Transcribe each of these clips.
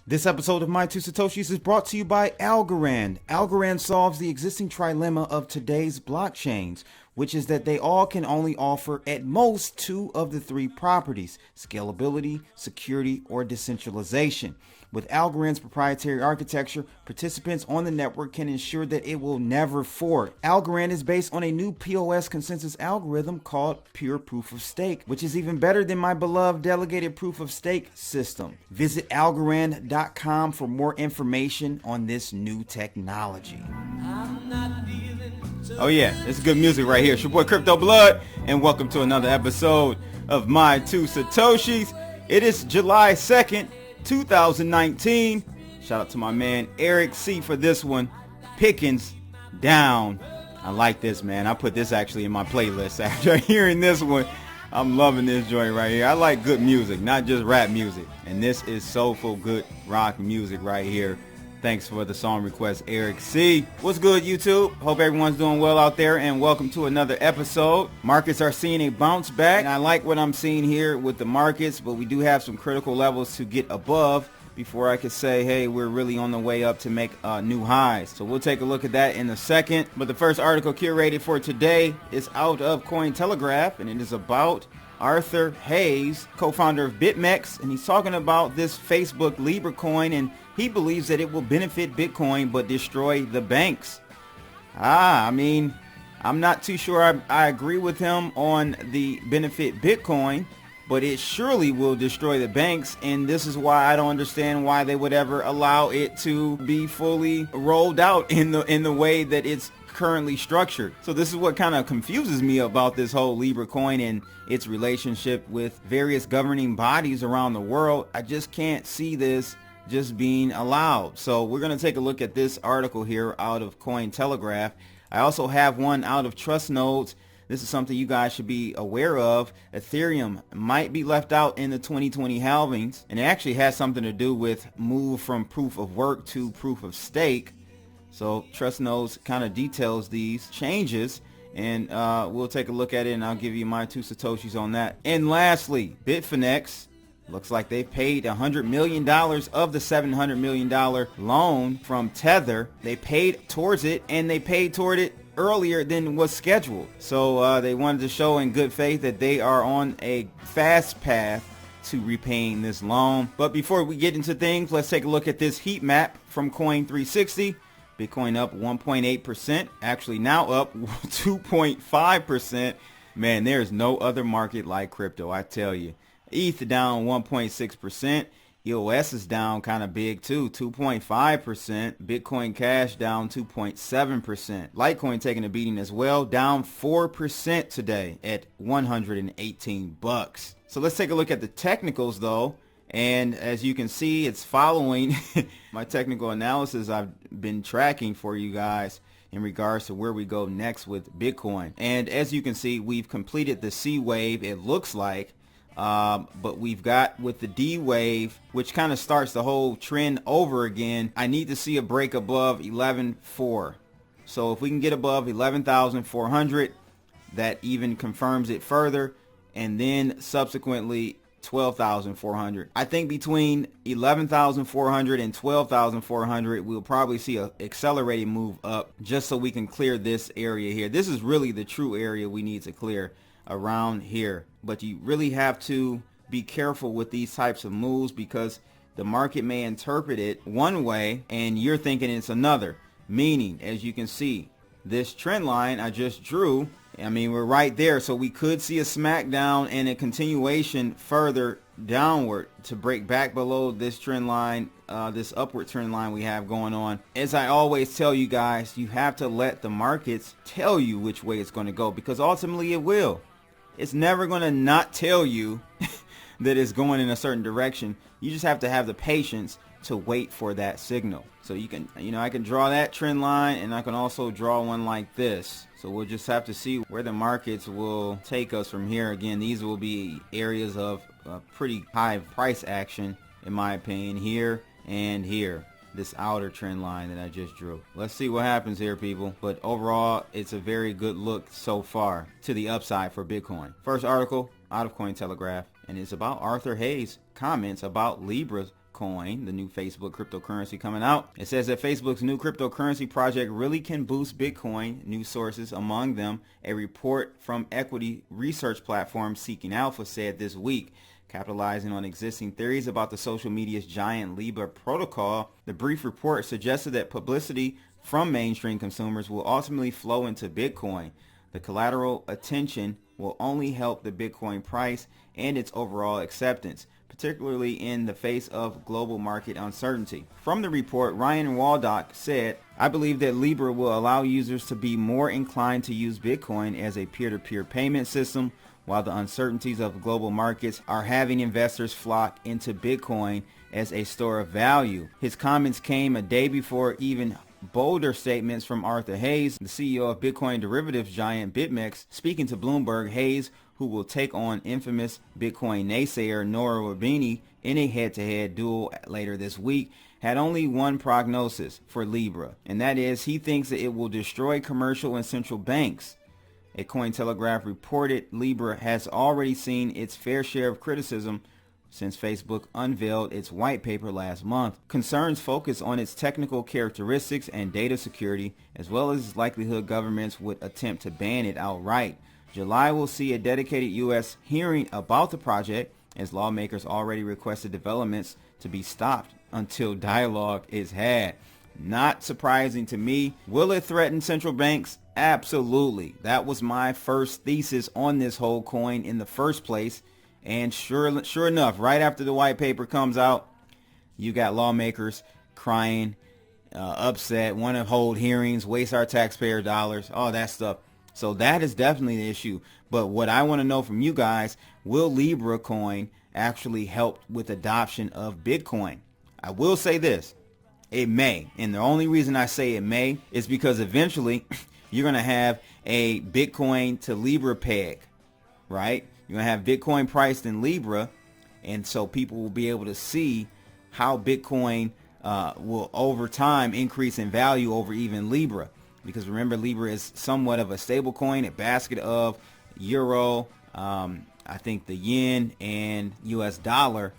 This episode of My Two Satoshis is brought to you by Algorand. Algorand solves the existing trilemma of today's blockchains, which is that they all can only offer at most two of the three properties: scalability, security, or decentralization. With Algorand's proprietary architecture, participants on the network can ensure that it will never fork. Algorand is based on a new POS consensus algorithm called Pure Proof of Stake, which is even better than my beloved delegated proof of stake system. Visit algorand.com for more information on this new technology. Oh yeah, it's good music right here. It's your boy Crypto Blood, and welcome to another episode of My Two Satoshis. It is July 2nd, 2019. Shout out to my man Eric C for this one. Pickens down. I like this, man. I put this actually in my playlist after hearing this one. I'm loving this joint right here. I like good music, not just rap music. And this is soulful, good rock music right here. Thanks for the song request, Eric C. What's good, YouTube? Hope everyone's doing well out there, and welcome to another episode. Markets are seeing a bounce back, and I like what I'm seeing here with the markets, but we do have some critical levels to get above before I could say, hey, we're really on the way up to make new highs. So we'll take a look at that in a second. But the first article curated for today is out of Cointelegraph, and it is about Arthur Hayes, co-founder of Bitfinex, and he's talking about this Facebook Libra coin, and he believes that it will benefit Bitcoin but destroy the banks. I'm not too sure I agree with him on the benefit Bitcoin, but it surely will destroy the banks, and this is why I don't understand why they would ever allow it to be fully rolled out in the way that it's currently structured. So this is what kind of confuses me about this whole Libra coin and its relationship with various governing bodies around the world. I just can't see this just being allowed. So we're going to take a look at this article here out of Cointelegraph. I also have one out of Trust Nodes. This is something you guys should be aware of. Ethereum might be left out in the 2020 halvings, and it actually has something to do with move from proof of work to proof of stake. So Trust Nodes kind of details these changes, and we'll take a look at it, and I'll give you my two Satoshis on that. And lastly, Bitfinex. Looks like they've paid $100 million of the $700 million loan from Tether. They paid towards it, and they paid toward it earlier than was scheduled. So they wanted to show in good faith that they are on a fast path to repaying this loan. But before we get into things, let's take a look at this heat map from Coin360. Bitcoin up 1.8%, actually now up 2.5%. Man, there's no other market like crypto, I tell you. ETH down 1.6%. EOS is down kind of big too, 2.5%. Bitcoin Cash down 2.7%. Litecoin taking a beating as well, down 4% today at 118 bucks. So let's take a look at the technicals though. And as you can see, it's following my technical analysis I've been tracking for you guys in regards to where we go next with Bitcoin. And as you can see, we've completed the C wave, it looks like. But we've got with the D wave, which kind of starts the whole trend over again. I need to see a break above 11.4. So if we can get above 11,400, that even confirms it further. And then subsequently 12,400. I think between 11,400 and 12,400, we'll probably see an accelerated move up just so we can clear this area here. This is really the true area we need to clear around here. But you really have to be careful with these types of moves because the market may interpret it one way and you're thinking it's another. Meaning, as you can see, this trend line I just drew, we're right there, so we could see a smackdown and a continuation further downward to break back below this trend line, this upward trend line we have going on. As I always tell you guys, you have to let the markets tell you which way it's going to go, because ultimately it will. It's never going to not tell you that it's going in a certain direction. You just have to have the patience to wait for that signal. So you can, I can draw that trend line, and I can also draw one like this. So we'll just have to see where the markets will take us from here. Again, these will be areas of pretty high price action, in my opinion, here and here. This outer trend line that I just drew. Let's see what happens here, people. But overall, it's a very good look so far to the upside for Bitcoin. First article out of Cointelegraph, and it's about Arthur Hayes' comments about Libra's Coin, the new Facebook cryptocurrency coming out. It says that Facebook's new cryptocurrency project really can boost Bitcoin. New sources, among them a report from equity research platform Seeking Alpha, said this week. Capitalizing on existing theories about the social media's giant Libra protocol, the brief report suggested that publicity from mainstream consumers will ultimately flow into Bitcoin. The collateral attention will only help the Bitcoin price and its overall acceptance, particularly in the face of global market uncertainty. From the report, Ryan Waldock said, "I believe that Libra will allow users to be more inclined to use Bitcoin as a peer-to-peer payment system, while the uncertainties of global markets are having investors flock into Bitcoin as a store of value." His comments came a day before even bolder statements from Arthur Hayes, the CEO of Bitcoin derivatives giant Bitfinex. Speaking to Bloomberg, Hayes, who will take on infamous Bitcoin naysayer Nora Rubini in a head-to-head duel later this week, had only one prognosis for Libra, and that is he thinks that it will destroy commercial and central banks. A Cointelegraph reported Libra has already seen its fair share of criticism since Facebook unveiled its white paper last month. Concerns focus on its technical characteristics and data security, as well as its likelihood governments would attempt to ban it outright. July will see a dedicated U.S. hearing about the project, as lawmakers already requested developments to be stopped until dialogue is had. Not surprising to me. Will it threaten central banks? Absolutely. That was my first thesis on this whole coin in the first place. And sure enough, right after the white paper comes out, you got lawmakers crying, upset, want to hold hearings, waste our taxpayer dollars, all that stuff. So that is definitely the issue. But what I want to know from you guys, will Libra coin actually help with adoption of Bitcoin? I will say this, it may. And the only reason I say it may is because eventually you're going to have a Bitcoin to Libra peg, right? You're going to have Bitcoin priced in Libra, and so people will be able to see how Bitcoin will over time increase in value over even Libra. Because remember, Libra is somewhat of a stable coin, a basket of euro, I think the yen and US dollar.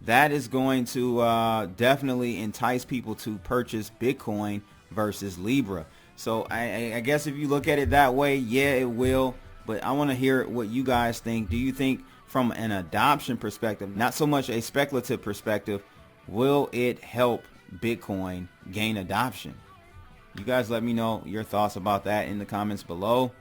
That is going to definitely entice people to purchase Bitcoin versus Libra. So I guess if you look at it that way, yeah, it will. But I want to hear what you guys think. Do you think from an adoption perspective, not so much a speculative perspective, will it help Bitcoin gain adoption? You guys let me know your thoughts about that in the comments below.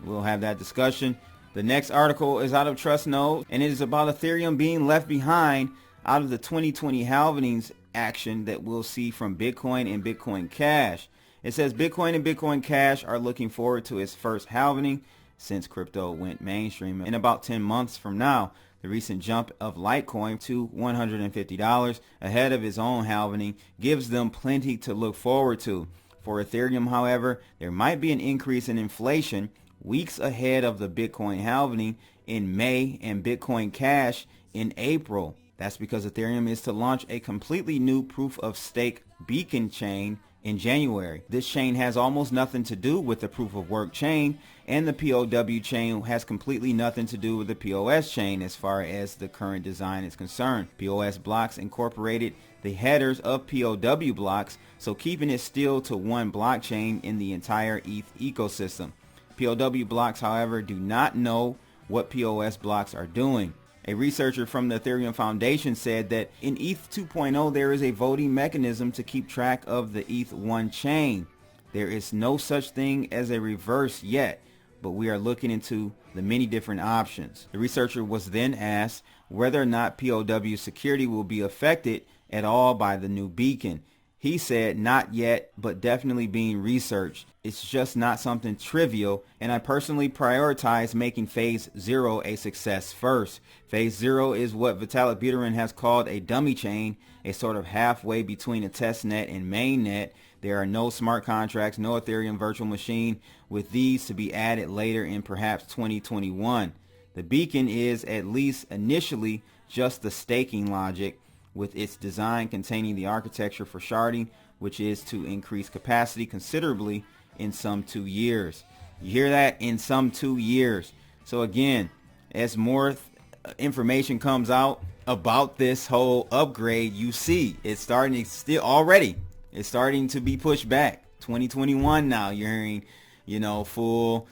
We'll have that discussion. The next article is out of Trustnode, and it is about Ethereum being left behind out of the 2020 halvings action that we'll see from Bitcoin and Bitcoin Cash. It says Bitcoin and Bitcoin Cash are looking forward to its first halving since crypto went mainstream in about 10 months from now. The recent jump of Litecoin to $150 ahead of its own halving gives them plenty to look forward to. For Ethereum, however, there might be an increase in inflation weeks ahead of the Bitcoin halving in May and Bitcoin Cash in April. That's because Ethereum is to launch a completely new proof of stake beacon chain in January. This chain has almost nothing to do with the proof of work chain, and the POW chain has completely nothing to do with the POS chain as far as the current design is concerned. POS blocks incorporated the headers of POW blocks, so keeping it still to one blockchain in the entire ETH ecosystem. POW blocks, however, do not know what POS blocks are doing. A researcher from the Ethereum Foundation said that in ETH 2.0 there is a voting mechanism to keep track of the ETH1 chain. There is no such thing as a reverse yet, but we are looking into the many different options. The researcher was then asked whether or not POW security will be affected at all by the new beacon. He said, "Not yet, but definitely being researched. It's just not something trivial, and I personally prioritize making Phase 0 a success first." Phase 0 is what Vitalik Buterin has called a dummy chain, a sort of halfway between a test net and mainnet. There are no smart contracts, no Ethereum virtual machine, with these to be added later in perhaps 2021. The beacon is, at least initially, just the staking logic, with its design containing the architecture for sharding, which is to increase capacity considerably in some 2 years. You hear that? In some 2 years. So again, as more information comes out, about this whole upgrade, you see it's starting to it's starting to be pushed back. 2021 now, you're hearing, full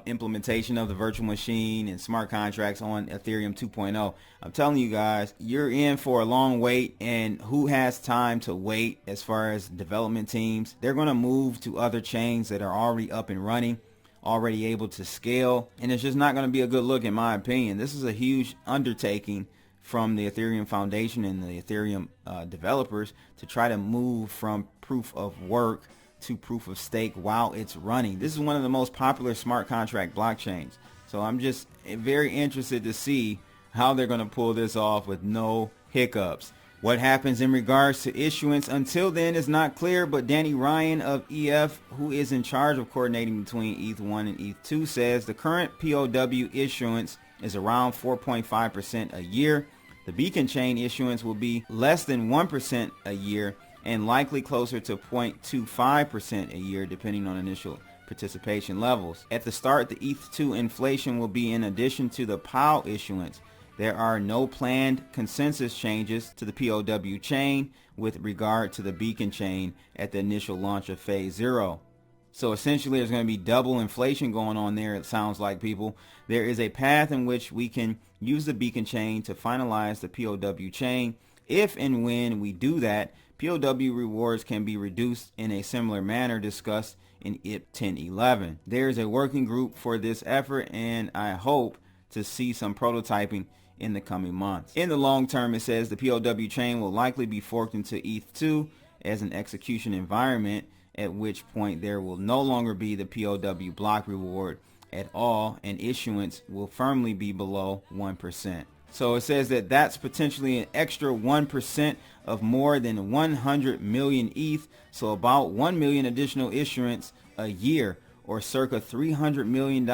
implementation of the virtual machine and smart contracts on Ethereum 2.0. I'm telling you guys, you're in for a long wait, and who has time to wait as far as development teams? They're going to move to other chains that are already up and running, already able to scale, and it's just not going to be a good look in my opinion. This is a huge undertaking from the Ethereum Foundation and the Ethereum developers to try to move from proof of work to proof of stake while it's running. This is one of the most popular smart contract blockchains. So I'm just very interested to see how they're going to pull this off with no hiccups. What happens in regards to issuance until then is not clear, but Danny Ryan of ETH, who is in charge of coordinating between ETH1 and ETH2, says the current POW issuance is around 4.5% a year. The Beacon chain issuance will be less than 1% a year, and likely closer to 0.25% a year depending on initial participation levels. At the start, the ETH2 inflation will be in addition to the POW issuance. There are no planned consensus changes to the POW chain with regard to the Beacon chain at the initial launch of Phase 0. So essentially there's going to be double inflation going on there, it sounds like, people. There is a path in which we can use the Beacon chain to finalize the POW chain. If and when we do that, POW rewards can be reduced in a similar manner discussed in IP 1011. There is a working group for this effort, and I hope to see some prototyping in the coming months. In the long term, it says the POW chain will likely be forked into ETH2 as an execution environment, at which point there will no longer be the POW block reward at all, and issuance will firmly be below 1%. So it says that that's potentially an extra 1% of more than 100 million ETH, so about 1 million additional issuance a year, or circa $300 million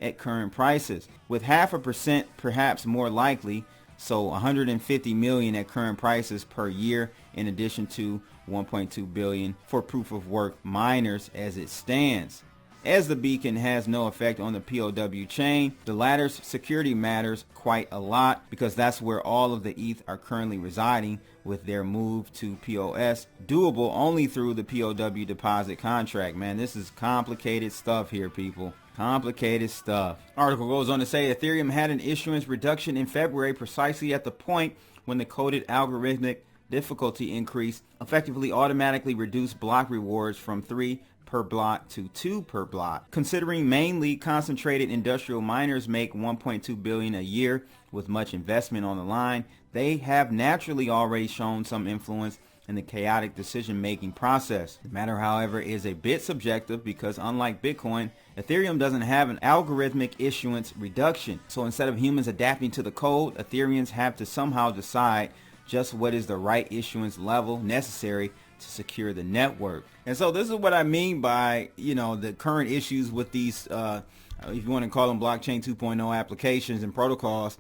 at current prices, with 0.5% perhaps more likely, so 150 million at current prices per year, in addition to 1.2 billion for proof of work miners as it stands. As the Beacon has no effect on the POW chain, the latter's security matters quite a lot, because that's where all of the ETH are currently residing, with their move to POS doable only through the POW deposit contract. Man, this is complicated stuff here, people. Complicated stuff. Article goes on to say Ethereum had an issuance reduction in February precisely at the point when the coded algorithmic difficulty increase effectively automatically reduced block rewards from 3 per block to 2 per block. Considering mainly concentrated industrial miners make 1.2 billion a year with much investment on the line, they have naturally already shown some influence in the chaotic decision-making process. The matter, however, is a bit subjective, because unlike Bitcoin, Ethereum doesn't have an algorithmic issuance reduction. So instead of humans adapting to the code, Ethereans have to somehow decide just what is the right issuance level necessary to secure the network. And so this is what I mean by, the current issues with these, if you want to call them blockchain 2.0 applications and protocols.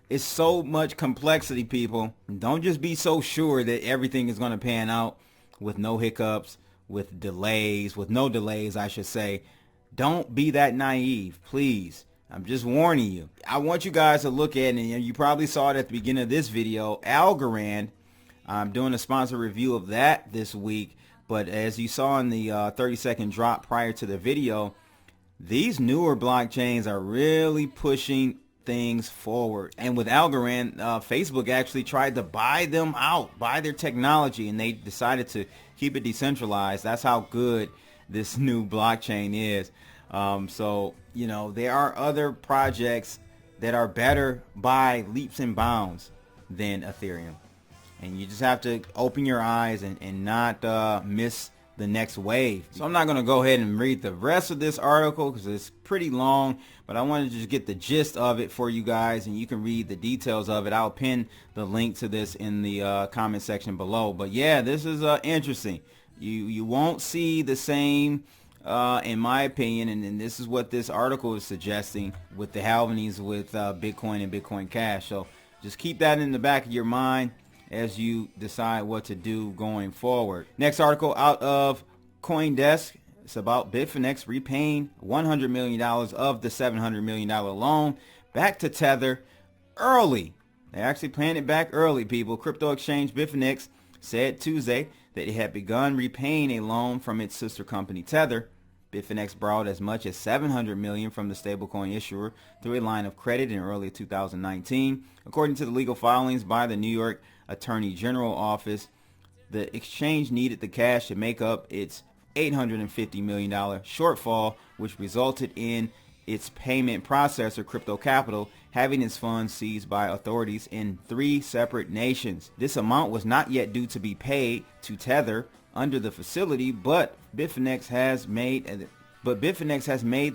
It's so much complexity, people. Don't just be so sure that everything is going to pan out with no hiccups, with no delays, I should say. Don't be that naive, please. I'm just warning you. I want you guys to look at, and you probably saw it at the beginning of this video, Algorand. I'm doing a sponsor review of that this week, but as you saw in the 30-second drop prior to the video, these newer blockchains are really pushing things forward. And with Algorand, Facebook actually tried to buy them out, buy their technology, and they decided to keep it decentralized. That's how good this new blockchain is. So, there are other projects that are better by leaps and bounds than Ethereum. And you just have to open your eyes and not miss the next wave. So I'm not going to go ahead and read the rest of this article because it's pretty long, but I wanted to just get the gist of it for you guys, and you can read the details of it. I'll pin the link to this in the comment section below. But yeah, this is interesting. You won't see the same, in my opinion, and this is what this article is suggesting with the halvings with Bitcoin and Bitcoin Cash. So just keep that in the back of your mind as you decide what to do going forward. Next article out of CoinDesk. It's about Bitfinex repaying $100 million of the $700 million loan back to Tether early. They actually planned it back early, people. Crypto exchange Bitfinex said Tuesday that it had begun repaying a loan from its sister company Tether. Bitfinex borrowed as much as $700 million from the stablecoin issuer through a line of credit in early 2019. According to the legal filings by the New York Attorney General office, the exchange needed the cash to make up its $850 million shortfall, which resulted in its payment processor, Crypto Capital, having its funds seized by authorities in 3 separate nations. This amount was not yet due to be paid to Tether under the facility, but Bitfinex has made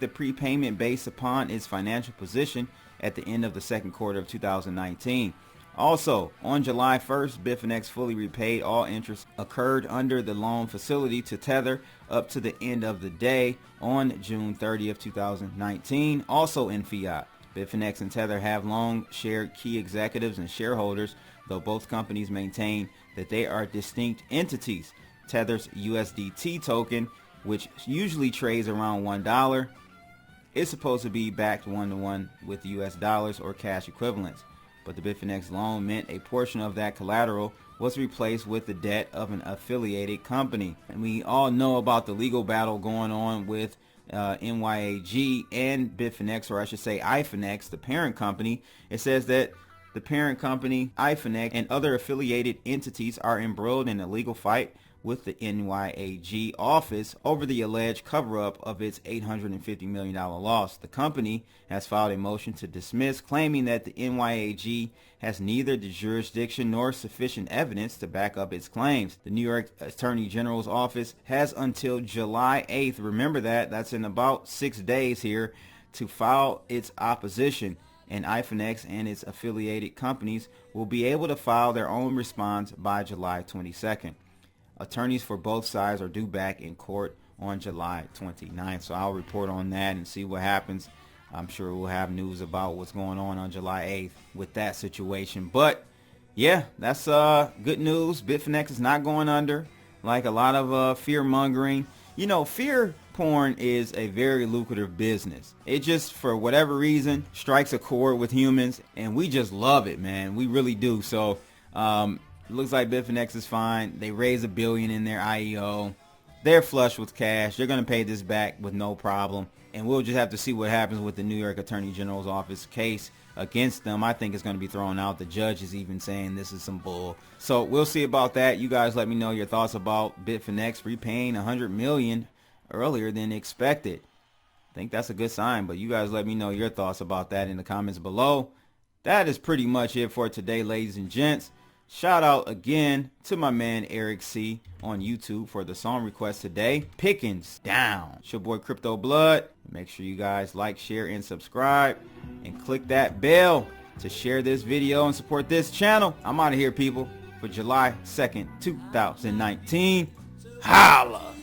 the prepayment based upon its financial position at the end of the second quarter of 2019. Also, on July 1st, Bitfinex fully repaid all interest occurred under the loan facility to Tether up to the end of the day on June 30th, 2019, also in fiat. Bitfinex and Tether have long shared key executives and shareholders, though both companies maintain that they are distinct entities. Tether's USDT token, which usually trades around $1, is supposed to be backed one-to-one with US dollars or cash equivalents. But the Bitfinex loan meant a portion of that collateral was replaced with the debt of an affiliated company. And we all know about the legal battle going on with NYAG and Bitfinex, or I should say iFinex, the parent company. It says that the parent company, iFinex, and other affiliated entities are embroiled in a legal fight with the NYAG office over the alleged cover-up of its $850 million loss. The company has filed a motion to dismiss, claiming that the NYAG has neither the jurisdiction nor sufficient evidence to back up its claims. The New York Attorney General's office has until July 8th, remember that's in about 6 days here, to file its opposition, and iFinex and its affiliated companies will be able to file their own response by July 22nd. Attorneys for both sides are due back in court on July 29th. So I'll report on that and see what happens. I'm sure we'll have news about what's going on July 8th with that situation. But yeah, that's good news. Bitfinex is not going under like a lot of fear mongering. You know, fear porn is a very lucrative business. It just, for whatever reason, strikes a chord with humans, and we just love it, man. We really do. So looks like Bitfinex is fine. They raised $1 billion in their IEO. They're flush with cash. They're going to pay this back with no problem. And we'll just have to see what happens with the New York Attorney General's office case against them. I think it's going to be thrown out. The judge is even saying this is some bull. So we'll see about that. You guys let me know your thoughts about Bitfinex repaying $100 million earlier than expected. I think that's a good sign. But you guys let me know your thoughts about that in the comments below. That is pretty much it for today, ladies and gents. Shout out again to my man Eric C on YouTube for the song request today. Pickens Down. It's your boy Crypto Blood. Make sure you guys like, share, and subscribe. And click that bell to share this video and support this channel. I'm out of here, people, for July 2nd, 2019. Holla!